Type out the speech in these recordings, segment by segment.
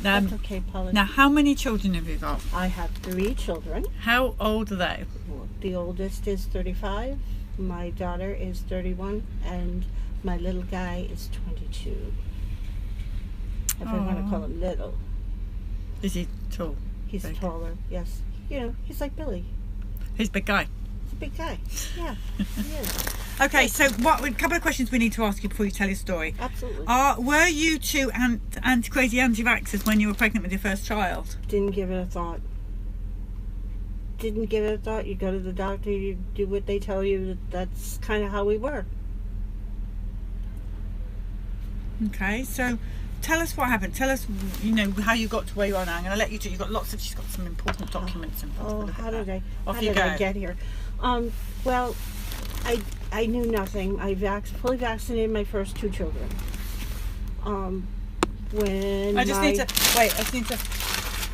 That's okay, Polly. Now, how many children have you got? I have 3 children. How old are they? The oldest is 35, my daughter is 31, and my little guy is 22. If I want to call him little. Is he tall? He's Big. taller, yes. You know, he's like Billy. He's a big guy. He's a big guy. Yeah, he is. Okay, so a couple of questions we need to ask you before you tell your story. Absolutely. Were you two crazy anti-vaxxers when you were pregnant with your first child? Didn't give it a thought. Didn't give it a thought. You go to the doctor, you do what they tell you. That's kind of how we were. Okay, so tell us what happened. Tell us, how you got to where you are now. I'm going to let you do. She's got some important documents. How did I get here? Well, I knew nothing. I fully vaccinated my first 2 children.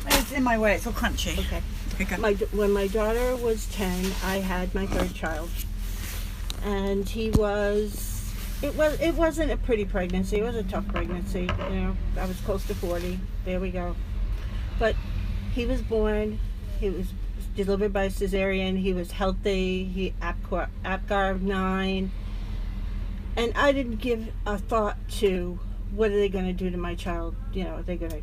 It's in my way. It's all crunchy. Okay. Okay, When my daughter was 10, I had my 3rd child, and it wasn't a pretty pregnancy. It was a tough pregnancy. I was close to 40. There we go. But he was born. He was delivered by cesarean. He was healthy. He APGAR 9, and I didn't give a thought to what are they going to do to my child. Are they going to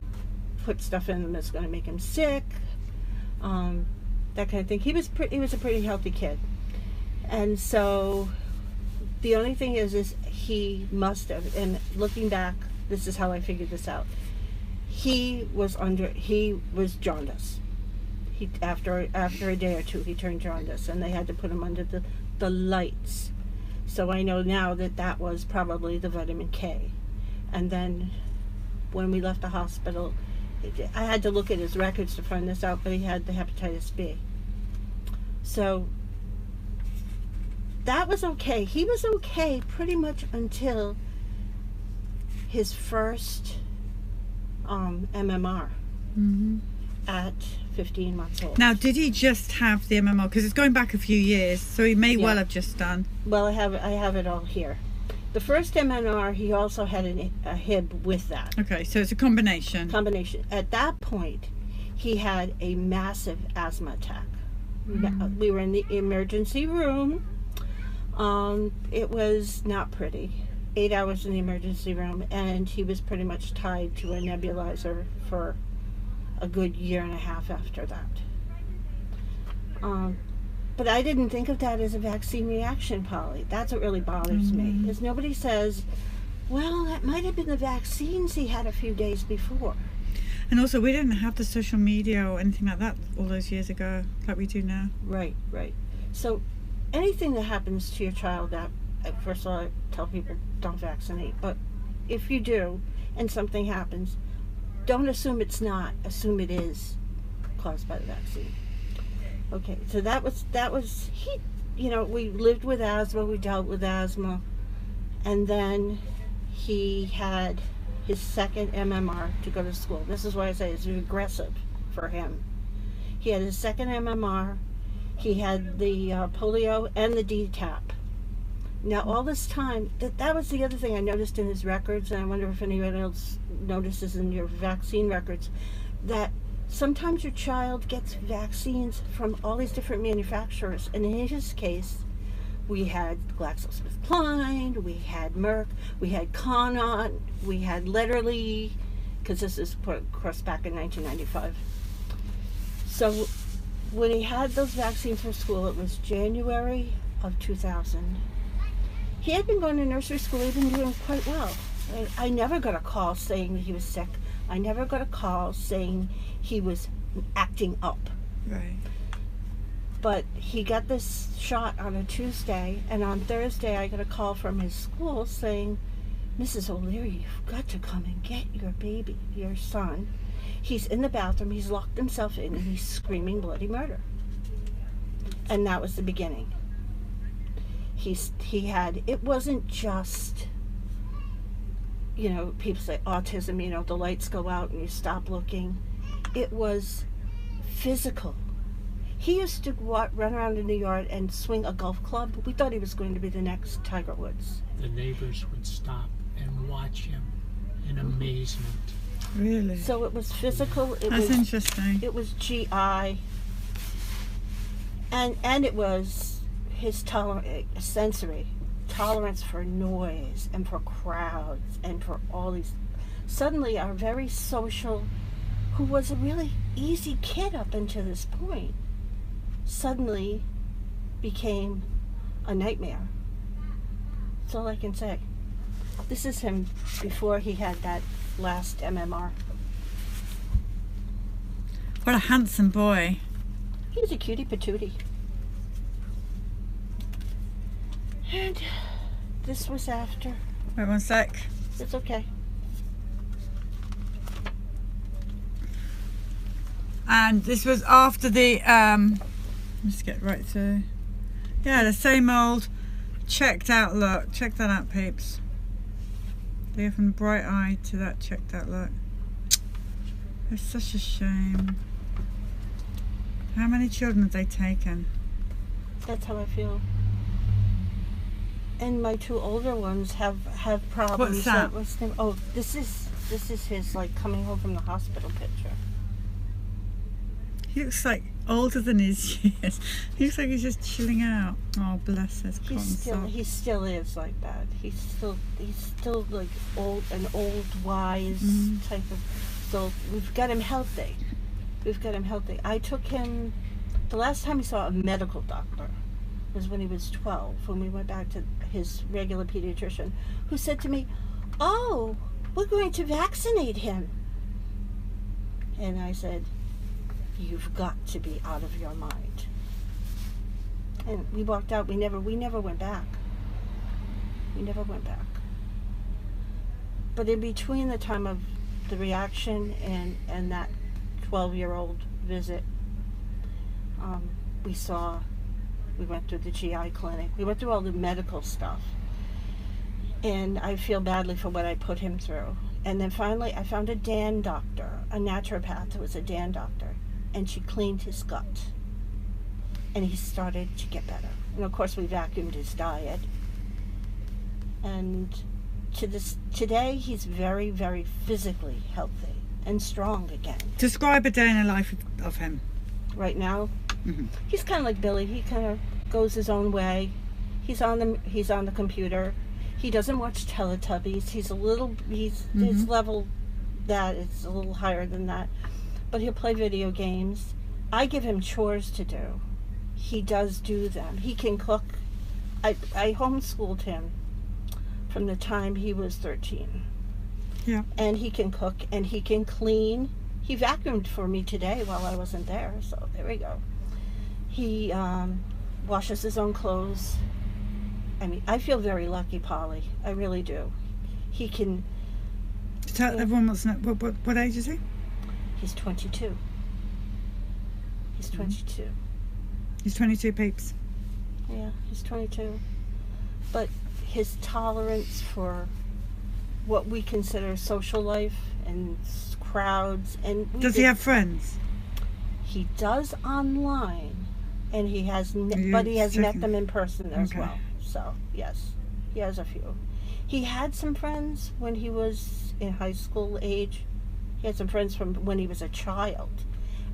put stuff in him that's going to make him sick? That kind of thing. He was a pretty healthy kid, and so the only thing is he must have. And looking back, this is how I figured this out. He was jaundice. After a day or 2, he turned jaundice, and they had to put him under the lights. So I know now that was probably the vitamin K. And then when we left the hospital, I had to look at his records to find this out, but he had the hepatitis B. So that was okay. He was okay pretty much until his first MMR. Mm-hmm. At 15 months old. Now, did he just have the MMR? Because it's going back a few years, so he may well have just done. Well, I have it all here. The first MMR, he also had a Hib with that. Okay, so it's a combination. At that point, he had a massive asthma attack. Mm. We were in the emergency room. It was not pretty. 8 hours in the emergency room, and he was pretty much tied to a nebulizer for a good 1.5 years after that. But I didn't think of that as a vaccine reaction, Polly. That's what really bothers me, is nobody says, well, that might have been the vaccines he had a few days before. And also, we didn't have the social media or anything like that all those years ago, like we do now. Right. So anything that happens to your child, first of all, I tell people don't vaccinate. But if you do, and something happens, don't assume it's not. Assume it is caused by the vaccine. Okay, so that was he. We lived with asthma. We dealt with asthma, and then he had his second MMR to go to school. This is why I say it's regressive for him. He had his second MMR. He had the polio and the DTaP. Now, all this time, that was the other thing I noticed in his records, and I wonder if anyone else notices in your vaccine records, that sometimes your child gets vaccines from all these different manufacturers. And in his case, we had GlaxoSmithKline, we had Merck, we had Connaught, we had Lederle, because this is put across back in 1995. So when he had those vaccines for school, it was January of 2000. He had been going to nursery school. He'd been doing quite well. I never got a call saying he was sick. I never got a call saying he was acting up. Right. But he got this shot on a Tuesday, and on Thursday I got a call from his school saying, Mrs. O'Leary, you've got to come and get your baby, your son. He's in the bathroom, he's locked himself in, and he's screaming bloody murder. And that was the beginning. It wasn't just, people say autism, the lights go out and you stop looking. It was physical. He used to run around in the yard and swing a golf club. We thought he was going to be the next Tiger Woods. The neighbors would stop and watch him in amazement. Really? So it was physical. That's interesting. It was GI, and it was his sensory tolerance for noise and for crowds and for all these. Suddenly, our very social, who was a really easy kid up until this point, suddenly became a nightmare. That's all I can say. This is him before he had that last MMR. What a handsome boy. He's a cutie patootie. And this was after. Wait 1 sec. It's okay. And this was after the let's get right to, yeah, the same old checked out look. Check that out, peeps. They go from bright eye to that checked out look. It's such a shame. How many children have they taken? That's how I feel. And my 2 older ones have problems. What's that? Oh, this is his like coming home from the hospital picture. He looks like older than his years. He looks like he's just chilling out. Oh, bless his cotton sock. He still is like that. He's still like an old wise type of. So we've got him healthy. I took him. The last time he saw a medical doctor was when he was 12. When we went back to his regular pediatrician, who said to me, "Oh, we're going to vaccinate him." And I said, "You've got to be out of your mind." And we walked out. We never went back. But in between the time of the reaction and that 12-year-old visit, we went through the GI clinic. We went through all the medical stuff. And I feel badly for what I put him through. And then finally I found a Dan doctor, a naturopath who was a Dan doctor. And she cleaned his gut. And he started to get better. And of course we vacuumed his diet. And today he's very, very physically healthy and strong again. Describe a day in the life of him. Right now, he's kind of like Billy. He kind of goes his own way. He's on the computer. He doesn't watch Teletubbies. His level that is a little higher than that. But he'll play video games. I give him chores to do. He does do them. He can cook. I homeschooled him from the time he was 13. Yeah. And he can cook and he can clean. He vacuumed for me today while I wasn't there, so there we go. He washes his own clothes. I mean, I feel very lucky, Polly. I really do. He can... Tell everyone what age is he? He's 22. He's 22. He's 22, peeps. Yeah, he's 22. But his tolerance for what we consider social life and crowds and... Does he have friends? He does online, and he has, but he has met them in person as well. So, yes, he has a few. He had some friends when he was in high school age. He had some friends from when he was a child.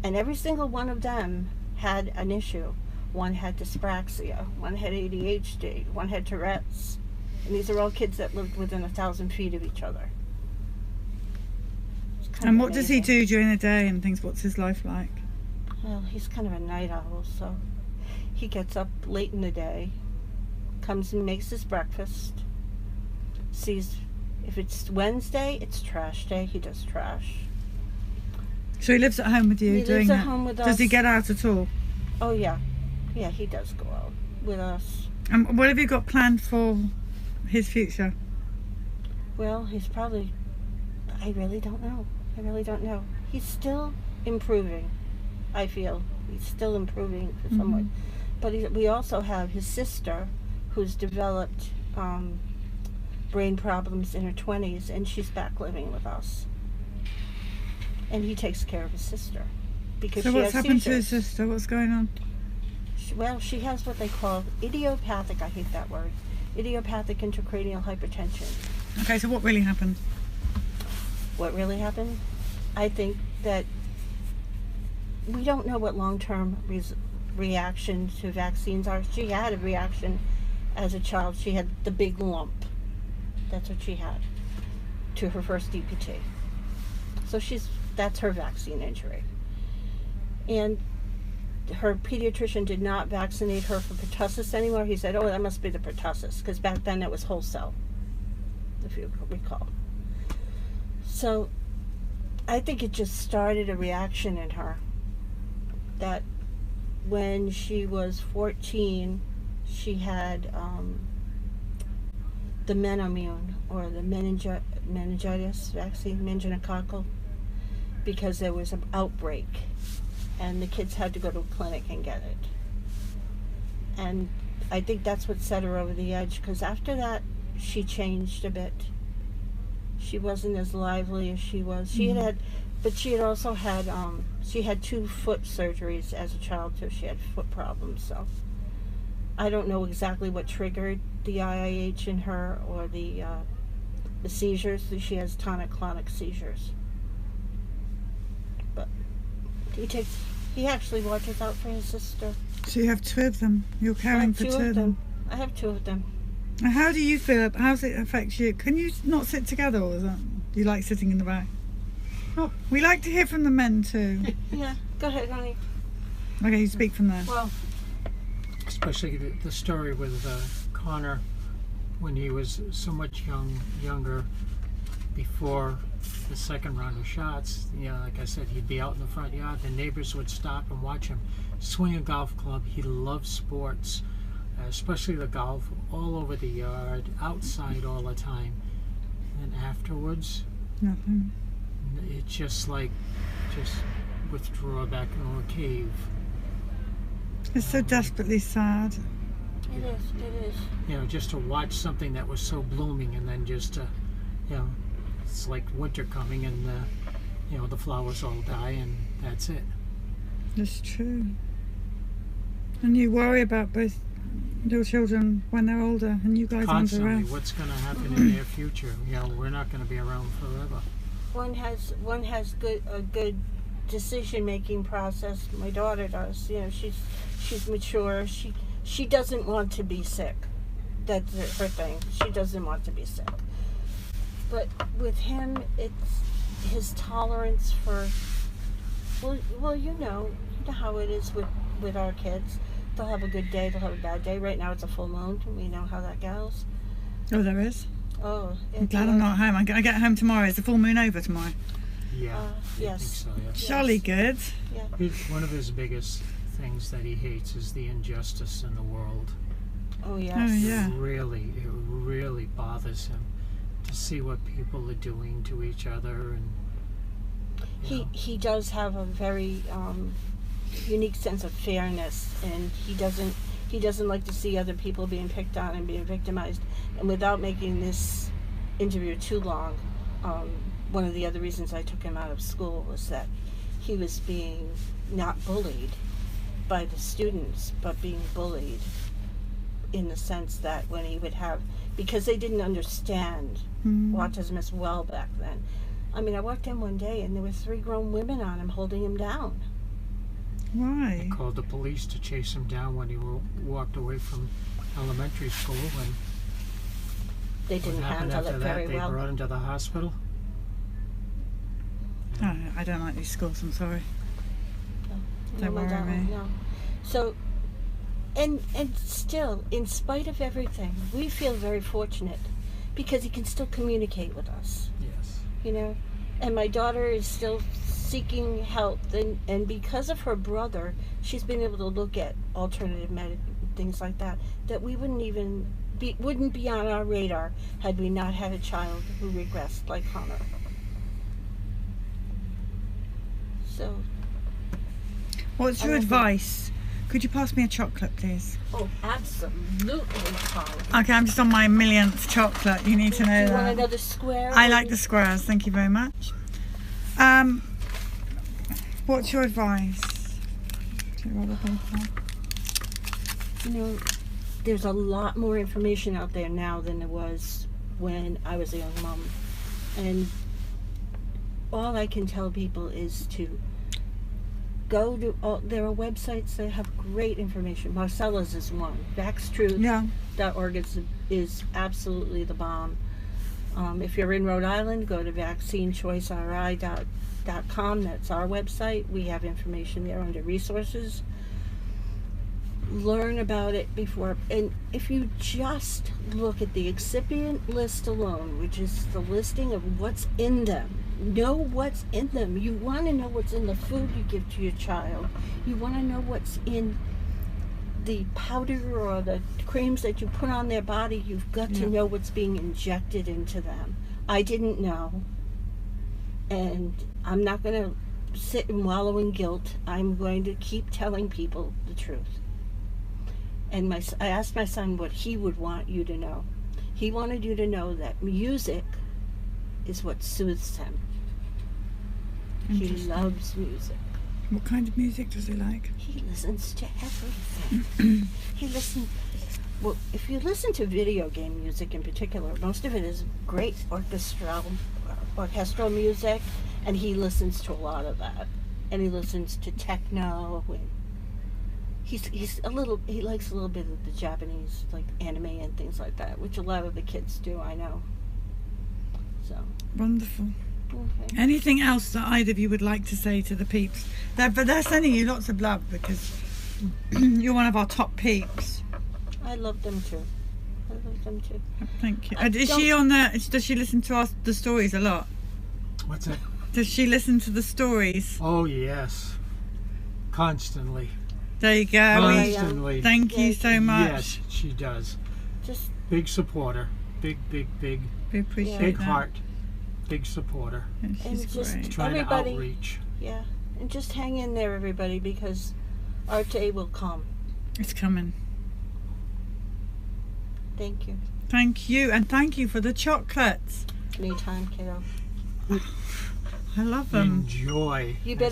And every single one of them had an issue. One had dyspraxia, one had ADHD, one had Tourette's. And these are all kids that lived within 1,000 feet of each other. And what does he do during the day and things? What's his life like? Well, he's kind of a night owl, so he gets up late in the day, comes and makes his breakfast, sees if it's Wednesday, it's trash day, he does trash. So he lives at home with you He doing lives that? at home with us. Does he get out at all? Oh, yeah. Yeah, he does go out with us. And what have you got planned for his future? Well, he's probably... I really don't know. He's still improving, I feel. He's still improving for somewhat. But we also have his sister who's developed brain problems in her 20s, and she's back living with us. And he takes care of his sister. Because so she what's has happened to seizures. his sister? What's going on? She has what they call idiopathic, I hate that word, idiopathic intracranial hypertension. Okay, so what really happened? what really happened, I think that we don't know what long-term reaction to vaccines are. She had a reaction as a child. She had the big lump. That's what she had to her first DPT. So that's her vaccine injury. And her pediatrician did not vaccinate her for pertussis anymore. He said, oh, that must be the pertussis, because back then it was whole cell, if you recall. So I think it just started a reaction in her that when she was 14, she had the Menomune, or the meningitis vaccine, meningococcal, because there was an outbreak and the kids had to go to a clinic and get it. And I think that's what set her over the edge, because after that she changed a bit. She wasn't as lively as she was. She had but she had also had she had 2 foot surgeries as a child too. She had foot problems, so I don't know exactly what triggered the IIH in her, or the seizures. She has tonic-clonic seizures. But he actually watches out for his sister. So you have 2 of them. You're caring for 2 of them. I have 2 of them. Now, how do you feel? How does it affect you? Can you not sit together, or is that, do you like sitting in the back? Oh, we like to hear from the men too. Yeah, go ahead, honey. Okay, you speak from there. Well, especially the story with Connor when he was so much younger, before the second round of shots. You know, like I said, he'd be out in the front yard. The neighbors would stop and watch him swing a golf club. He loved sports, especially the golf, all over the yard, outside all the time. And afterwards, Nothing. it's just withdraw back into a cave. It's so desperately sad. It is. You know, just to watch something that was so blooming, and then just you know, it's like winter coming, and you know, the flowers all die, and that's it. It's true. And you worry about both your children when they're older, and you guys aren't Constantly, around. what's going to happen in their future? You know, we're not going to be around forever. One has a good decision-making process. My daughter does. You know, she's mature. She doesn't want to be sick. That's her thing. She doesn't want to be sick. But with him, it's his tolerance for. Well, you know how it is with our kids. They'll have a good day. They'll have a bad day. Right now, it's a full moon. We know how that goes. Oh, there is? Oh, I'm glad I'm not home. I get home tomorrow. Is the full moon over tomorrow? Yeah. Yes. I think so, yes. Jolly good. Yeah. One of his biggest things that he hates is the injustice in the world. Oh, yes. Oh, yeah. It really bothers him to see what people are doing to each other, and He does have a very unique sense of fairness, and he doesn't like to see other people being picked on and being victimized. And without making this interview too long, one of the other reasons I took him out of school was that he was being not bullied by the students, but being bullied in the sense that when he would have, because they didn't understand autism as well back then. I mean, I walked in one day and there were 3 grown women on him holding him down. Why? They called the police to chase him down when he walked away from elementary school, and They didn't what happened handle it after that? very They well. brought him to the hospital. Oh, I don't like these schools, I'm sorry. Don't my worry God, me. no. So, and still, in spite of everything, we feel very fortunate because he can still communicate with us, Yes. you know. And my daughter is still seeking help, and because of her brother, she's been able to look at alternative things like that we wouldn't be on our radar had we not had a child who regressed like Connor. So. What's your advice? Could you pass me a chocolate, please? Oh, absolutely, Polly. Okay, I'm just on my millionth chocolate. You need to know Do you want that. another square? I like the squares. Thank you very much. What's your advice to other people? You know, there's a lot more information out there now than there was when I was a young mom. And all I can tell people is to go to there are websites that have great information. Marcella's is one. Vaxxed.org is absolutely the bomb. If you're in Rhode Island, go to vaccinechoiceri.com. That's our website. We have information there under resources. Learn about it before, and if you just look at the excipient list alone, which is the listing of what's in them, know what's in them. You want to know what's in the food you give to your child. You want to know what's in the powder or the creams that you put on their body. You've got to know what's being injected into them. I didn't know, and I'm not going to sit and wallow in guilt. I'm going to keep telling people the truth. And I asked my son what he would want you to know. He wanted you to know that music is what soothes him. He loves music. What kind of music does he like? He listens to everything. Well, if you listen to video game music in particular, most of it is great orchestral music, and he listens to a lot of that. And he listens to techno, and he likes a little bit of the Japanese, like anime and things like that, which a lot of the kids do, I know. So wonderful. Okay. Anything else that either of you would like to say to the peeps? But they're sending you lots of love because you're one of our top peeps. I love them too. Thank you. Is she on there? Does she listen to the stories a lot? What's that? Does she listen to the stories? Oh yes, constantly. There you go. Constantly. Thank you so much. Yes, she does. Just big supporter. Big. We appreciate Big that. heart. Big supporter. And she's just great. Trying to everybody, outreach. Yeah, and just hang in there, everybody, because our day will come. It's coming. Thank you. Thank you, and thank you for the chocolates. Anytime, kiddo. I love them. Enjoy. You better